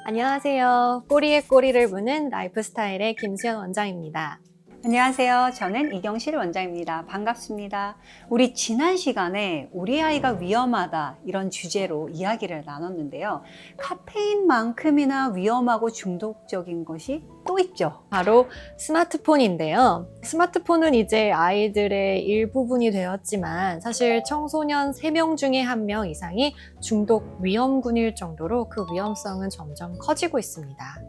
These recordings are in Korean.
안녕하세요. 꼬리에 꼬리를 무는 라이프스타일의 김수연 원장입니다. 안녕하세요. 저는 이경실 원장입니다. 반갑습니다. 우리 지난 시간에 우리 아이가 위험하다 이런 주제로 이야기를 나눴는데요. 카페인만큼이나 위험하고 중독적인 것이 또 있죠. 바로 스마트폰인데요. 스마트폰은 이제 아이들의 일부분이 되었지만 사실 청소년 3명 중에 1명 이상이 중독 위험군일 정도로 그 위험성은 점점 커지고 있습니다.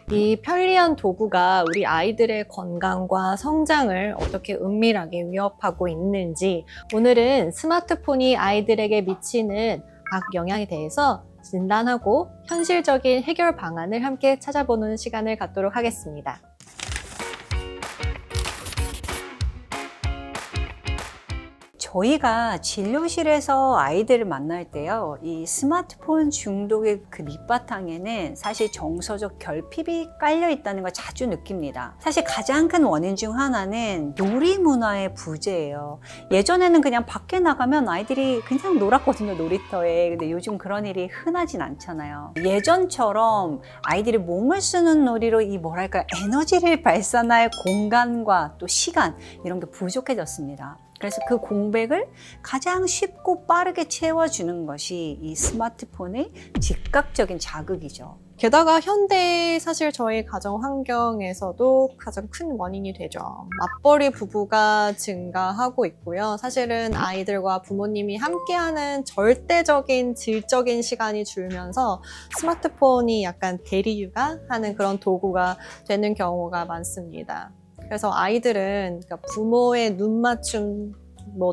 이 편리한 도구가 우리 아이들의 건강과 성장을 어떻게 은밀하게 위협하고 있는지, 오늘은 스마트폰이 아이들에게 미치는 악영향에 대해서 진단하고 현실적인 해결 방안을 함께 찾아보는 시간을 갖도록 하겠습니다. 저희가 진료실에서 아이들을 만날 때요, 이 스마트폰 중독의 그 밑바탕에는 사실 정서적 결핍이 깔려 있다는 걸 자주 느낍니다. 사실 가장 큰 원인 중 하나는 놀이 문화의 부재예요. 예전에는 그냥 밖에 나가면 아이들이 그냥 놀았거든요, 놀이터에. 근데 요즘 그런 일이 흔하진 않잖아요. 예전처럼 아이들이 몸을 쓰는 놀이로 이 뭐랄까 에너지를 발산할 공간과 또 시간 이런 게 부족해졌습니다. 그래서 그 공백을 가장 쉽고 빠르게 채워주는 것이 이 스마트폰의 즉각적인 자극이죠. 게다가 현대 사실 저희 가정 환경에서도 가장 큰 원인이 되죠. 맞벌이 부부가 증가하고 있고요. 사실은 아이들과 부모님이 함께하는 절대적인 질적인 시간이 줄면서 스마트폰이 약간 대리육아하는 그런 도구가 되는 경우가 많습니다. 그래서 아이들은 그러니까 부모의 눈 맞춤,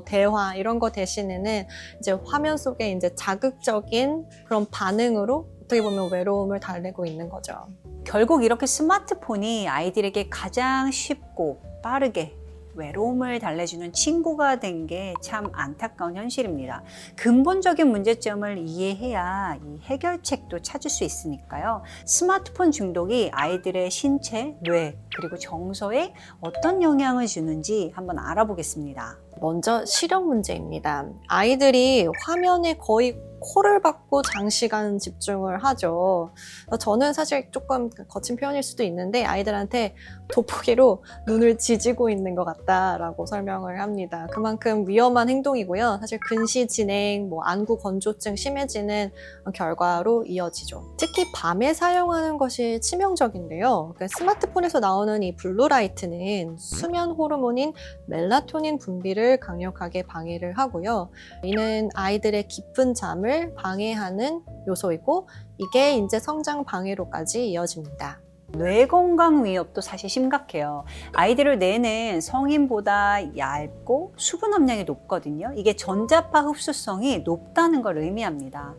대화 이런 거 대신에는 이제 화면 속에 이제 자극적인 그런 반응으로 어떻게 보면 외로움을 달래고 있는 거죠. 결국 이렇게 스마트폰이 아이들에게 가장 쉽고 빠르게 외로움을 달래주는 친구가 된 게 참 안타까운 현실입니다. 근본적인 문제점을 이해해야 이 해결책도 찾을 수 있으니까요. 스마트폰 중독이 아이들의 신체, 뇌, 그리고 정서에 어떤 영향을 주는지 한번 알아보겠습니다. 먼저 시력 문제입니다. 아이들이 화면에 거의 코를 박고 장시간 집중을 하죠. 저는 사실 조금 거친 표현일 수도 있는데 아이들한테 돋보기로 눈을 지지고 있는 것 같다라고 설명을 합니다. 그만큼 위험한 행동이고요. 사실 근시 진행, 안구 건조증 심해지는 결과로 이어지죠. 특히 밤에 사용하는 것이 치명적인데요. 스마트폰에서 나오는 이 블루라이트는 수면 호르몬인 멜라토닌 분비를 강력하게 방해를 하고요. 이는 아이들의 깊은 잠을 방해하는 요소이고 이게 이제 성장 방해로까지 이어집니다. 뇌 건강 위협도 사실 심각해요. 아이들을 뇌는 성인보다 얇고 수분 함량이 높거든요. 이게 전자파 흡수성이 높다는 걸 의미합니다.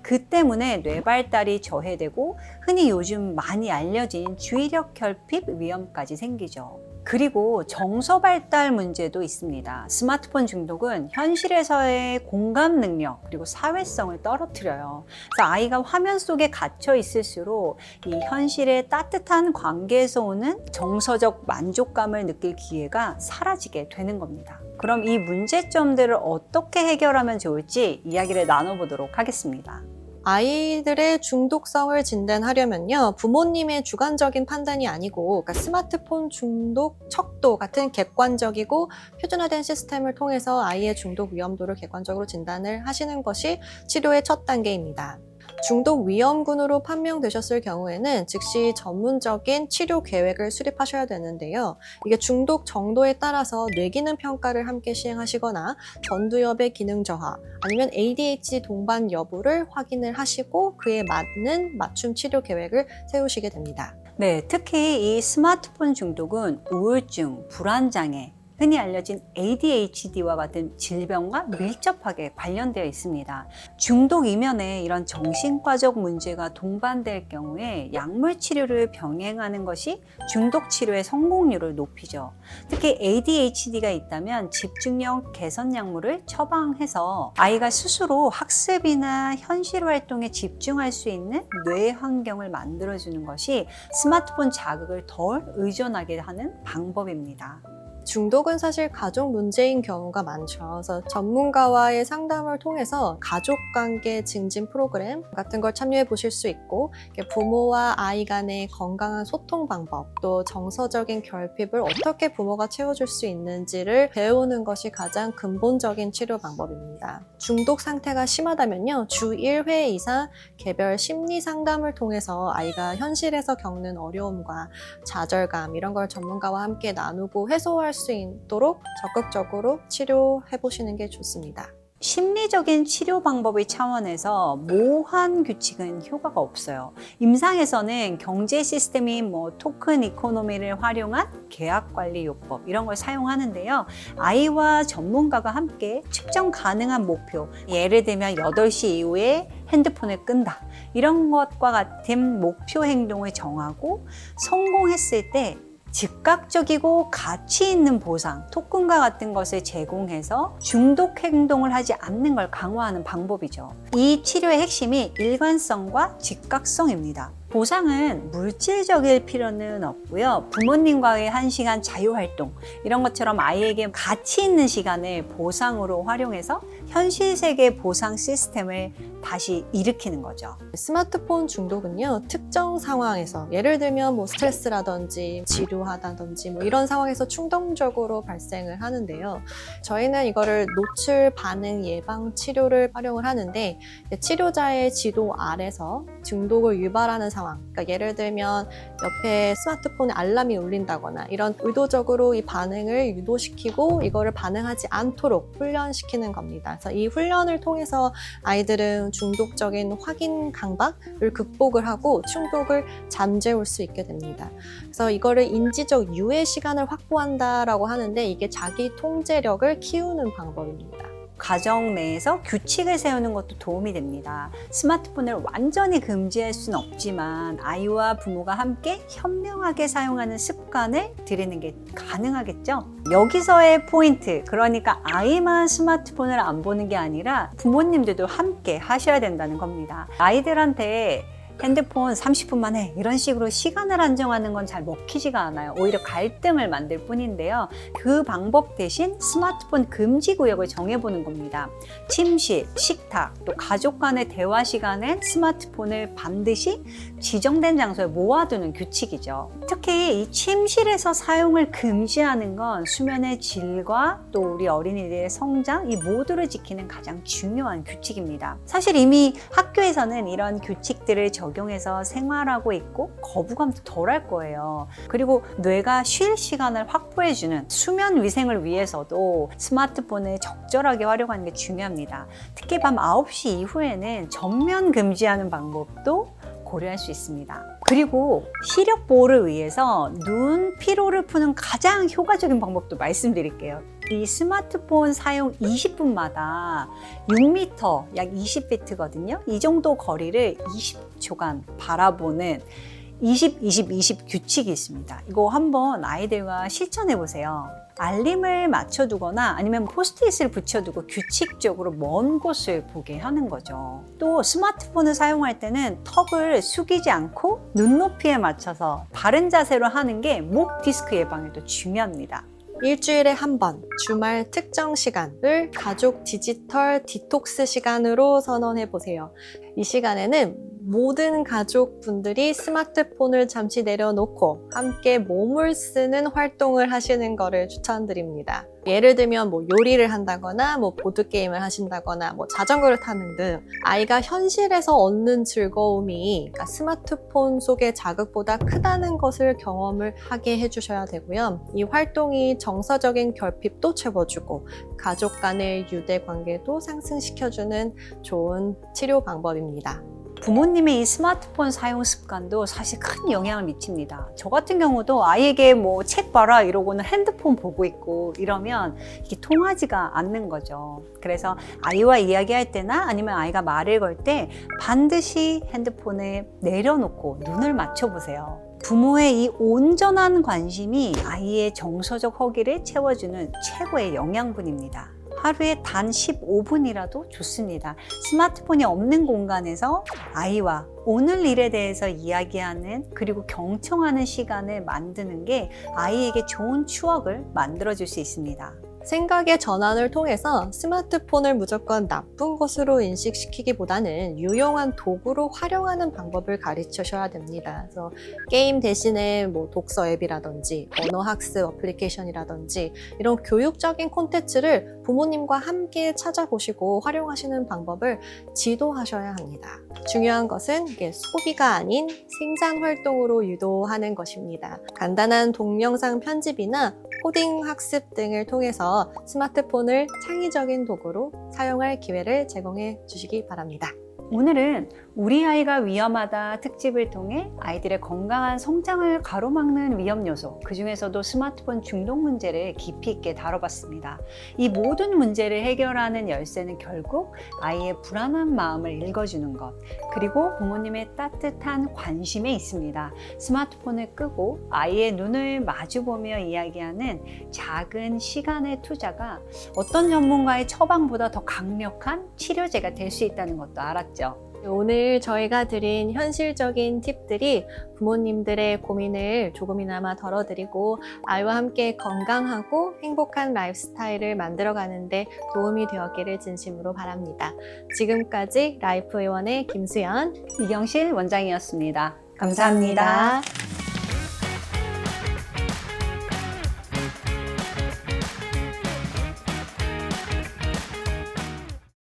그 때문에 뇌 발달이 저해되고 흔히 요즘 많이 알려진 주의력 결핍 위험까지 생기죠. 그리고 정서 발달 문제도 있습니다. 스마트폰 중독은 현실에서의 공감 능력 그리고 사회성을 떨어뜨려요. 그래서 아이가 화면 속에 갇혀 있을수록 이 현실의 따뜻한 관계에서 오는 정서적 만족감을 느낄 기회가 사라지게 되는 겁니다. 그럼 이 문제점들을 어떻게 해결하면 좋을지 이야기를 나눠보도록 하겠습니다. 아이들의 중독성을 진단하려면요, 부모님의 주관적인 판단이 아니고 스마트폰 중독 척도 같은 객관적이고 표준화된 시스템을 통해서 아이의 중독 위험도를 객관적으로 진단을 하시는 것이 치료의 첫 단계입니다. 중독 위험군으로 판명되셨을 경우에는 즉시 전문적인 치료 계획을 수립하셔야 되는데요. 이게 중독 정도에 따라서 뇌기능 평가를 함께 시행하시거나 전두엽의 기능 저하 아니면 ADHD 동반 여부를 확인을 하시고 그에 맞는 맞춤 치료 계획을 세우시게 됩니다. 네, 특히 이 스마트폰 중독은 우울증, 불안장애, 흔히 알려진 ADHD와 같은 질병과 밀접하게 관련되어 있습니다. 중독 이면에 이런 정신과적 문제가 동반될 경우에 약물 치료를 병행하는 것이 중독 치료의 성공률을 높이죠. 특히 ADHD가 있다면 집중력 개선 약물을 처방해서 아이가 스스로 학습이나 현실 활동에 집중할 수 있는 뇌 환경을 만들어주는 것이 스마트폰 자극을 덜 의존하게 하는 방법입니다. 중독은 사실 가족 문제인 경우가 많죠. 그래서 전문가와의 상담을 통해서 가족관계 증진 프로그램 같은 걸 참여해 보실 수 있고, 부모와 아이 간의 건강한 소통 방법, 또 정서적인 결핍을 어떻게 부모가 채워줄 수 있는지를 배우는 것이 가장 근본적인 치료 방법입니다. 중독 상태가 심하다면요, 주 1회 이상 개별 심리 상담을 통해서 아이가 현실에서 겪는 어려움과 좌절감 이런 걸 전문가와 함께 나누고 해소할 수 있도록 적극적으로 치료해 보시는 게 좋습니다. 심리적인 치료 방법의 차원에서 모호한 규칙은 효과가 없어요. 임상에서는 경제 시스템인 토큰 이코노미를 활용한 계약 관리 요법 이런 걸 사용하는데요. 아이와 전문가가 함께 측정 가능한 목표, 예를 들면 8시 이후에 핸드폰을 끈다. 이런 것과 같은 목표 행동을 정하고 성공했을 때 즉각적이고 가치 있는 보상, 토큰과 같은 것을 제공해서 중독 행동을 하지 않는 걸 강화하는 방법이죠. 이 치료의 핵심이 일관성과 즉각성입니다. 보상은 물질적일 필요는 없고요. 부모님과의 1시간 자유활동 이런 것처럼 아이에게 가치 있는 시간을 보상으로 활용해서 현실 세계 보상 시스템을 다시 일으키는 거죠. 스마트폰 중독은요, 특정 상황에서 예를 들면 스트레스라든지 지루하다든지 이런 상황에서 충동적으로 발생을 하는데요. 저희는 이거를 노출 반응 예방 치료를 활용을 하는데, 치료자의 지도 아래서 중독을 유발하는 상황, 그러니까 예를 들면 옆에 스마트폰에 알람이 울린다거나 이런 의도적으로 이 반응을 유도시키고 이거를 반응하지 않도록 훈련시키는 겁니다. 그래서 이 훈련을 통해서 아이들은 중독적인 확인 강박을 극복을 하고 중독을 잠재울 수 있게 됩니다. 그래서 이거를 인지적 유예 시간을 확보한다라고 하는데, 이게 자기 통제력을 키우는 방법입니다. 가정 내에서 규칙을 세우는 것도 도움이 됩니다. 스마트폰을 완전히 금지할 수는 없지만 아이와 부모가 함께 현명하게 사용하는 습관을 들이는 게 가능하겠죠? 여기서의 포인트, 그러니까 아이만 스마트폰을 안 보는 게 아니라 부모님들도 함께 하셔야 된다는 겁니다. 아이들한테 핸드폰 30분만 해 이런 식으로 시간을 안정하는 건 잘 먹히지가 않아요. 오히려 갈등을 만들 뿐인데요. 그 방법 대신 스마트폰 금지 구역을 정해보는 겁니다. 침실, 식탁, 또 가족 간의 대화 시간엔 스마트폰을 반드시 지정된 장소에 모아두는 규칙이죠. 특히 이 침실에서 사용을 금지하는 건 수면의 질과 또 우리 어린이들의 성장 이 모두를 지키는 가장 중요한 규칙입니다. 사실 이미 학교에서는 이런 규칙들을 적용해서 생활하고 있고 거부감도 덜할 거예요. 그리고 뇌가 쉴 시간을 확보해주는 수면 위생을 위해서도 스마트폰을 적절하게 활용하는 게 중요합니다. 특히 밤 9시 이후에는 전면 금지하는 방법도 고려할 수 있습니다. 그리고 시력 보호를 위해서 눈 피로를 푸는 가장 효과적인 방법도 말씀드릴게요. 이 스마트폰 사용 20분마다 6m, 약 20피트거든요. 이 정도 거리를 20초간 바라보는 20, 20, 20 규칙이 있습니다. 이거 한번 아이들과 실천해 보세요. 알림을 맞춰두거나 아니면 포스트잇을 붙여두고 규칙적으로 먼 곳을 보게 하는 거죠. 또 스마트폰을 사용할 때는 턱을 숙이지 않고 눈높이에 맞춰서 바른 자세로 하는 게 목 디스크 예방에도 중요합니다. 일주일에 한 번 주말 특정 시간을 가족 디지털 디톡스 시간으로 선언해 보세요. 이 시간에는 모든 가족분들이 스마트폰을 잠시 내려놓고 함께 몸을 쓰는 활동을 하시는 것을 추천드립니다. 예를 들면 요리를 한다거나 보드게임을 하신다거나 자전거를 타는 등 아이가 현실에서 얻는 즐거움이 그러니까 스마트폰 속의 자극보다 크다는 것을 경험을 하게 해주셔야 되고요. 이 활동이 정서적인 결핍도 채워주고 가족 간의 유대 관계도 상승시켜주는 좋은 치료 방법입니다. 부모님의 이 스마트폰 사용 습관도 사실 큰 영향을 미칩니다. 저 같은 경우도 아이에게 책 봐라 이러고는 핸드폰 보고 있고 이러면 이게 통하지가 않는 거죠. 그래서 아이와 이야기할 때나 아니면 아이가 말을 걸 때 반드시 핸드폰을 내려놓고 눈을 맞춰보세요. 부모의 이 온전한 관심이 아이의 정서적 허기를 채워주는 최고의 영양분입니다. 하루에 단 15분이라도 좋습니다. 스마트폰이 없는 공간에서 아이와 오늘 일에 대해서 이야기하는 그리고 경청하는 시간을 만드는 게 아이에게 좋은 추억을 만들어줄 수 있습니다. 생각의 전환을 통해서 스마트폰을 무조건 나쁜 것으로 인식시키기보다는 유용한 도구로 활용하는 방법을 가르치셔야 됩니다. 그래서 게임 대신에 뭐 독서 앱이라든지 언어 학습 어플리케이션이라든지 이런 교육적인 콘텐츠를 부모님과 함께 찾아보시고 활용하시는 방법을 지도하셔야 합니다. 중요한 것은 이게 소비가 아닌 생산 활동으로 유도하는 것입니다. 간단한 동영상 편집이나 코딩 학습 등을 통해서 스마트폰을 창의적인 도구로 사용할 기회를 제공해 주시기 바랍니다. 오늘은 우리 아이가 위험하다 특집을 통해 아이들의 건강한 성장을 가로막는 위험 요소, 그 중에서도 스마트폰 중독 문제를 깊이 있게 다뤄봤습니다. 이 모든 문제를 해결하는 열쇠는 결국 아이의 불안한 마음을 읽어주는 것, 그리고 부모님의 따뜻한 관심에 있습니다. 스마트폰을 끄고 아이의 눈을 마주보며 이야기하는 작은 시간의 투자가 어떤 전문가의 처방보다 더 강력한 치료제가 될 수 있다는 것도 알았죠. 오늘 저희가 드린 현실적인 팁들이 부모님들의 고민을 조금이나마 덜어드리고 아이와 함께 건강하고 행복한 라이프스타일을 만들어가는데 도움이 되었기를 진심으로 바랍니다. 지금까지 라이프의원의 김수연, 이경실 원장이었습니다. 감사합니다.